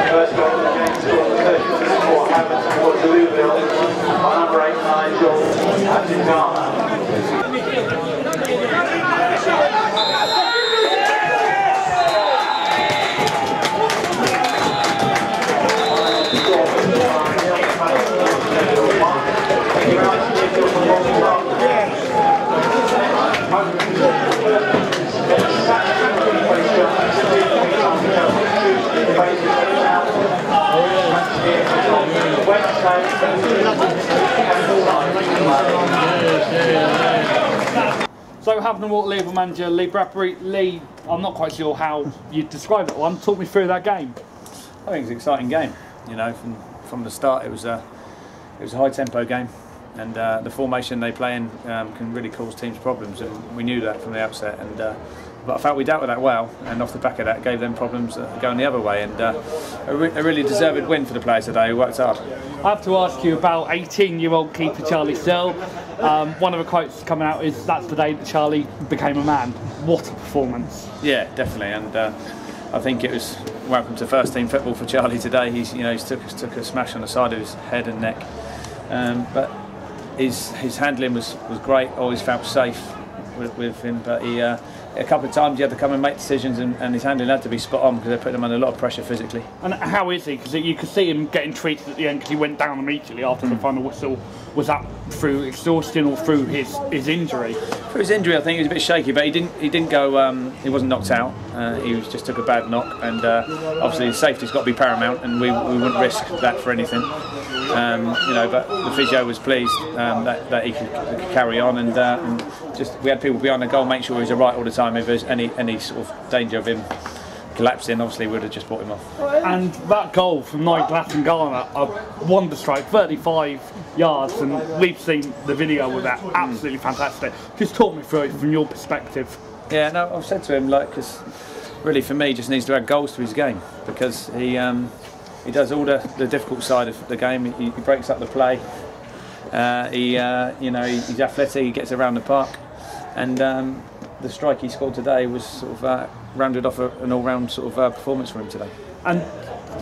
First goal of the game scored 30 for Havant and Waterlooville by number 8 Nigel Havant. So Havant and Waterlooville manager Lee Bradbury. Lee, I'm not quite sure how you'd describe that one. Talk me through that game. I think it's an exciting game. You know, from the start it was a high tempo game, and the formation they play in can really cause teams problems, and we knew that from the outset. And but I felt we dealt with that well, and off the back of that gave them problems going the other way, and a really deserved win for the players today who worked hard. I have to ask you about 18-year-old keeper Charlie Searle. One of the quotes coming out is, "That's the day that Charlie became a man." What a performance! Yeah, definitely, and I think it was welcome to first team football for Charlie today. He's took a smash on the side of his head and neck, but his handling was great. Always felt safe with him, but he. A couple of times he had to come and make decisions, and his handling had to be spot on because they put him under a lot of pressure physically. And how is he? Because you could see him getting treated at the end because he went down immediately after the final whistle. Was that through exhaustion or through his injury? For his injury, I think he was a bit shaky, but he didn't go. He wasn't knocked out. He just took a bad knock, and obviously his safety's got to be paramount, and we wouldn't risk that for anything. But the physio was pleased that he could carry on, and just we had people behind the goal, make sure he was alright all the time. If there's any sort of danger of him collapsing, obviously we would have just brought him off. And that goal from Nigel Garner, a wonder strike, 35 yards, and we've seen the video with that. Absolutely fantastic. Just talk me through it from your perspective. Yeah, no, I've said to him, because really for me he just needs to add goals to his game, because he does all the difficult side of the game. He breaks up the play. He's athletic. He gets around the park, and the strike he scored today was sort of rounded off an all-round sort of performance for him today. And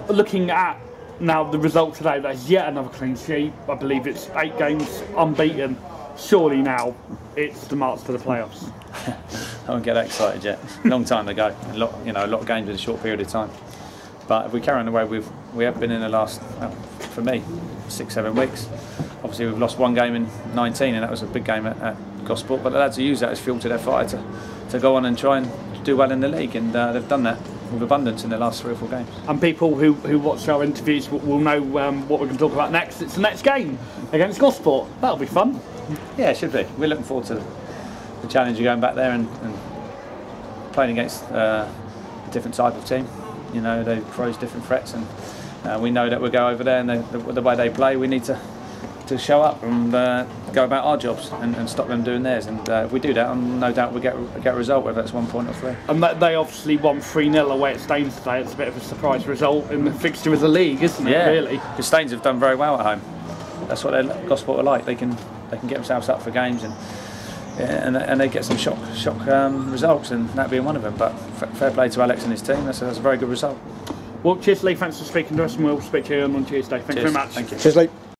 looking at now the result today, there's yet another clean sheet. I believe it's 8 games unbeaten. Surely now it's the march to the playoffs. I won't get that excited yet. Long time to go. A lot of games in a short period of time. But if we carry on the way we have been in the last, for me, 6-7 weeks. Obviously we've lost one game in 19, and that was a big game at Gosport. But the lads will use that as fuel to their fire to go on and try and do well in the league, and they've done that with abundance in the last 3 or 4 games. And people who watch our interviews will know what we're going to talk about next. It's the next game against Gosport. That'll be fun. Yeah, it should be. We're looking forward to the challenge of going back there and playing against a different type of team. They pose different threats, and we know that we'll go over there, and the way they play, we need to show up and go about our jobs and stop them doing theirs. And if we do that, no doubt we'll get a result, whether it's 1 point or 3. And they obviously won 3-0 away at Staines today. It's a bit of a surprise result in the fixture of the league, isn't it? Yeah, really. Because Staines have done very well at home. That's what Gosport are like. They can get themselves up for games, and they get some shock results, and that being one of them. But fair play to Alex and his team. That's a very good result. Well, cheers, Lee. Thanks for speaking to us, and we'll speak to you on Tuesday. Thanks very much. Thank you. Cheers, Lee.